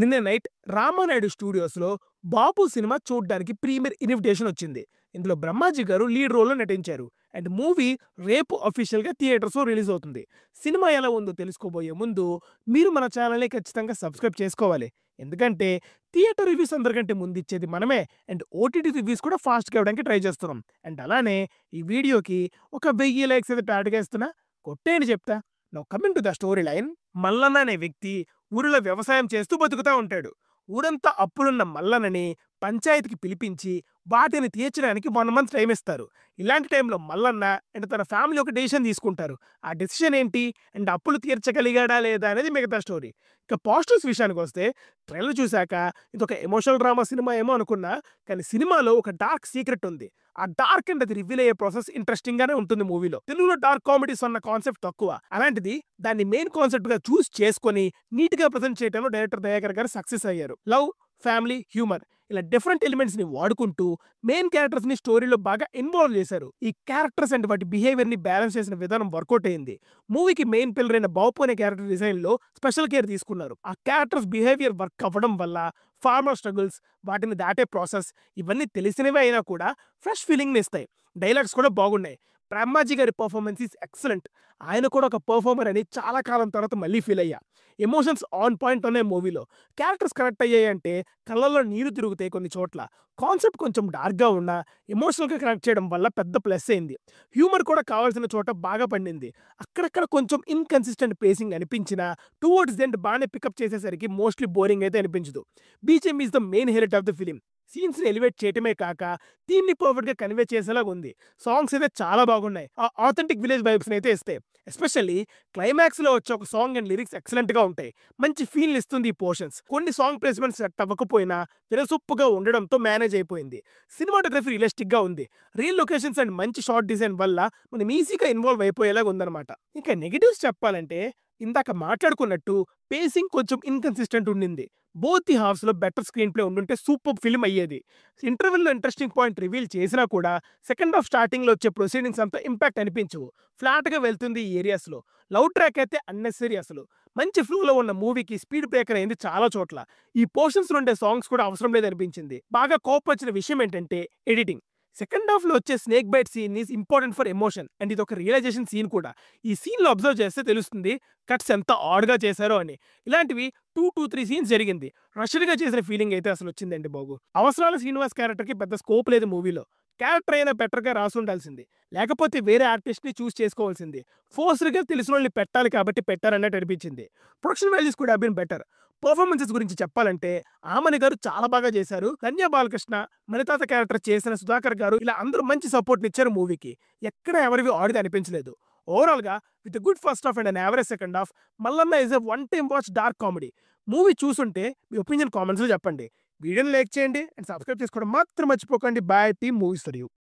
నిన్న నైట్ రామానాయుడు స్టూడియోస్‌లో 'బాబు' సినిమా చూడ్డానికి premier invitation వచ్చింది. ఇందులో బ్రహ్మాజీ గారు లీడ్ రోల్‌లో నటించారు. అండ్ మూవీ రేపు అఫీషియల్‌గా థియేటర్స్‌లో రిలీజ్ అవుతుంది. సినిమా ఎలా ఉందో తెలుసుకోబోయే ముందు మీరు మన ఛానల్‌ని ఖచ్చితంగా సబ్స్క్రైబ్ చేసుకోవాలి. ఎందుకంటే థియేటర్ రివ్యూస్ అందరికంటే ముందు ఇచ్చేది మనమే. అండ్ ఓటీటీ రివ్యూస్ కూడా ఫాస్ట్‌గా ఇవ్వడానికి ట్రై చేస్తున్నాం. అండ్ అలానే ఈ వీడియోకి ఒక 1000 లైక్స్ అయితే టార్గెట్ ఇస్తున్నా. కొట్టేయండి చెప్తా. Now coming to the story line. Mallanna అనే వ్యక్తి ఊరిలో వ్యవసాయం చేస్తూ బతుకుతా ఉంటాడు. ఊరంతా అప్పులున్న మల్లన్నని పంచాయతీకి పిలిపించి వాటిని తీర్చడానికి 1 మంత్ టైం ఇస్తారు. ఇలాంటి టైంలో మల్లన్న అండ్ తన ఫ్యామిలీ ఒక డెసిషన్ తీసుకుంటారు. ఆ డెసిషన్ ఏంటి? అండ్ అప్పులు తీర్చగలిగాడా లేదా అనేది మిగతా స్టోరీ. ఇక పాజిటివ్స్ విషయానికొస్తే ట్రైలర్ చూసాక ఇదొక ఎమోషనల్ డ్రామా సినిమా ఏమో అనుకున్నా. కానీ సినిమాలో ఒక డార్క్ సీక్రెట్ ఉంది. ఆ డార్క్ అండ్ అది రివీల్ అయ్యే ప్రాసెస్ ఇంట్రెస్టింగ్ గానే ఉంటుంది మూవీలో. తెలుగులో డార్క్ కామెడీస్ అన్న కాన్సెప్ట్ తక్కువ. అలాంటిది దాన్ని మెయిన్ కాన్సెప్ట్ గా చూస్ చేసుకొని నీట్ గా ప్రెజెంట్ చేయడంలో డైరెక్టర్ దయాకర్ గారు సక్సెస్ అయ్యారు. లవ్, ఫ్యామిలీ, హ్యూమర్ ఇలా డిఫరెంట్ ఎలిమెంట్స్ ని వాడుకుంటూ మెయిన్ క్యారెక్టర్స్ ని స్టోరీలో బాగా ఇన్వాల్వ్ చేశారు. ఈ క్యారెక్టర్స్ అండ్ వాటి బిహేవియర్ ని బ్యాలెన్స్ చేసిన విధానం వర్కౌట్ అయింది. మూవీకి మెయిన్ పిల్లర్ అయిన బాపు అనే క్యారెక్టర్ డిజైన్ లో స్పెషల్ కేర్ తీసుకున్నారు. ఆ క్యారెక్టర్స్ బిహేవియర్ వర్క్ అవ్వడం వల్ల ఫార్మర్ స్ట్రగుల్స్, వాటిని దాటే ప్రాసెస్ ఇవన్నీ తెలిసినవే అయినా కూడా ఫ్రెష్ ఫీలింగ్ ని ఇస్తాయి. డైలాగ్స్ కూడా బాగున్నాయి. బ్రహ్మాజీ గారి పర్ఫార్మెన్స్ ఈస్ ఎక్సలెంట్. ఆయన కూడా ఒక పర్ఫార్మర్ అని చాలా కాలం తర్వాత మళ్ళీ ఫీల్ అయ్యా. ఎమోషన్స్ ఆన్ పాయింట్ ఉన్నాయి మూవీలో. క్యారెక్టర్స్ కనెక్ట్ అయ్యాయంటే కళ్ళల్లో నీరు తిరుగుతాయి కొన్ని చోట్ల. కాన్సెప్ట్ కొంచెం డార్క్‌గా ఉన్నా ఎమోషనల్‌గా కనెక్ట్ చేయడం వల్ల పెద్ద ప్లస్ అయింది. హ్యూమర్ కూడా కావాల్సిన చోట బాగా పండింది. అక్కడక్కడ కొంచెం ఇన్‌కన్సిస్టెంట్ పేసింగ్ అనిపించినా టువర్డ్స్ ది ఎండ్ బానే పికప్ చేసేసరికి మోస్ట్‌లీ బోరింగ్ అయితే అనిపించదు. BGM is the main highlight of the film. సీన్స్‌ని ఎలివేట్ చేయటమే కాక థీమ్‌ని పర్ఫెక్ట్‌గా కన్వే చేసేలాగా ఉంది. సాంగ్స్ అయితే చాలా బాగున్నాయి. ఆ ఆథెంటిక్ విలేజ్ వైబ్స్‌ని అయితే ఇస్తాయి. ఎస్పెషల్లీ క్లైమాక్స్‌లో వచ్చే ఒక సాంగ్ అండ్ లిరిక్స్ ఎక్సలెంట్‌గా ఉంటాయి. మంచి ఫీల్‌ని ఇస్తుంది ఈ పోర్షన్స్. కొన్ని సాంగ్ ప్లేస్‌మెంట్స్ సెట్ అవ్వకపోయినా వినసొంపుగా ఉండడంతో మేనేజ్ అయిపోయింది. సినిమాటోగ్రఫీ రియలిస్టిక్‌గా ఉంది. రియల్ లొకేషన్స్ అండ్ మంచి షాట్ డిజైన్ వల్ల మనం ఈజీగా ఇన్వాల్వ్ అయిపోయేలాగా ఉందన్నమాట. ఇక నెగెటివ్స్ చెప్పాలంటే ఇందాక మాట్లాడుకున్నట్టు పేసింగ్ కొంచెం ఇన్‌కన్సిస్టెంట్ ఉండింది. బోత్ ది హాఫ్స్‌లో బెటర్ స్క్రీన్ ప్లే ఉండుంటే సూపర్బ్ ఫిల్మ్ అయ్యేది. ఇంటర్వెల్‌లో ఇంట్రెస్టింగ్ పాయింట్ రివీల్ చేసినా కూడా సెకండ్ హాఫ్ స్టార్టింగ్‌లో వచ్చే ప్రొసీడింగ్స్ అంత ఇంపాక్ట్ అనిపించవు. ఫ్లాట్‌గా వెళ్తుంది ఈ ఏరియాస్‌లో. లవ్ ట్రాక్ అయితే అన్నెసెసరీ అసలు. మంచి ఫ్లోలో ఉన్న మూవీకి స్పీడ్ బ్రేకర్ అయింది చాలా చోట్ల. ఈ పోర్షన్స్‌లో ఉండే సాంగ్స్ కూడా అవసరం లేదనిపించింది. బాగా కోపమొచ్చిన విషయం ఏంటంటే ఎడిటింగ్. సెకండ్ హాఫ్‌లో వచ్చే snake bite scene is important for emotion and ఇదొక రియలైజేషన్ సీన్ కూడా. ఈ సీన్‌లో అబ్జర్వ్ చేస్తే తెలుస్తుంది కట్స్ ఎంత ఆడ్‌గా చేశారో అని. ఇలాంటివి 2-3 సీన్స్ జరిగింది. రష్డ్‌గా చేసిన ఫీలింగ్ అయితే అసలొచ్చిందండి బాబు. అవసరాల శ్రీనివాస్ క్యారెక్టర్‌కి పెద్ద స్కోప్ లేదు మూవీలో. క్యారెక్టర్ అయినా బెటర్‌గా రాసుండాల్సింది. లేకపోతే వేరే ఆర్టిస్ట్‌ని చూస్ చేసుకోవాల్సింది. ఫోర్స్‌డ్‌గా తెలిసినోళ్ళని పెట్టాలి కాబట్టి పెట్టారన్నట్టు అనిపించింది. ప్రొడక్షన్ వాల్యూస్ కూడా హావ్ బీన్ బెటర్. పర్ఫార్మెన్సెస్ గురించి చెప్పాలంటే ఆమని గారు చాలా బాగా చేశారు. ధన్య బాలకృష్ణ, మణితాత క్యారెక్టర్ చేసిన సుధాకర్ గారు ఇలా అందరూ మంచి సపోర్ట్‌నిచ్చారు మూవీకి. ఎక్కడ ఎవరివి ఆడిది అనిపించలేదు. ఓవరాల్‌గా with good first half and an average second half, Mallanna is a one time watch dark comedy. Movie చూసుంటే మీ ఒపీనియన్ కామెంట్స్‌లో చెప్పండి. వీడియోని లైక్ చేయండి అండ్ సబ్స్క్రైబ్ చేసుకోవడం మాత్రం మర్చిపోకండి. By team movies for you.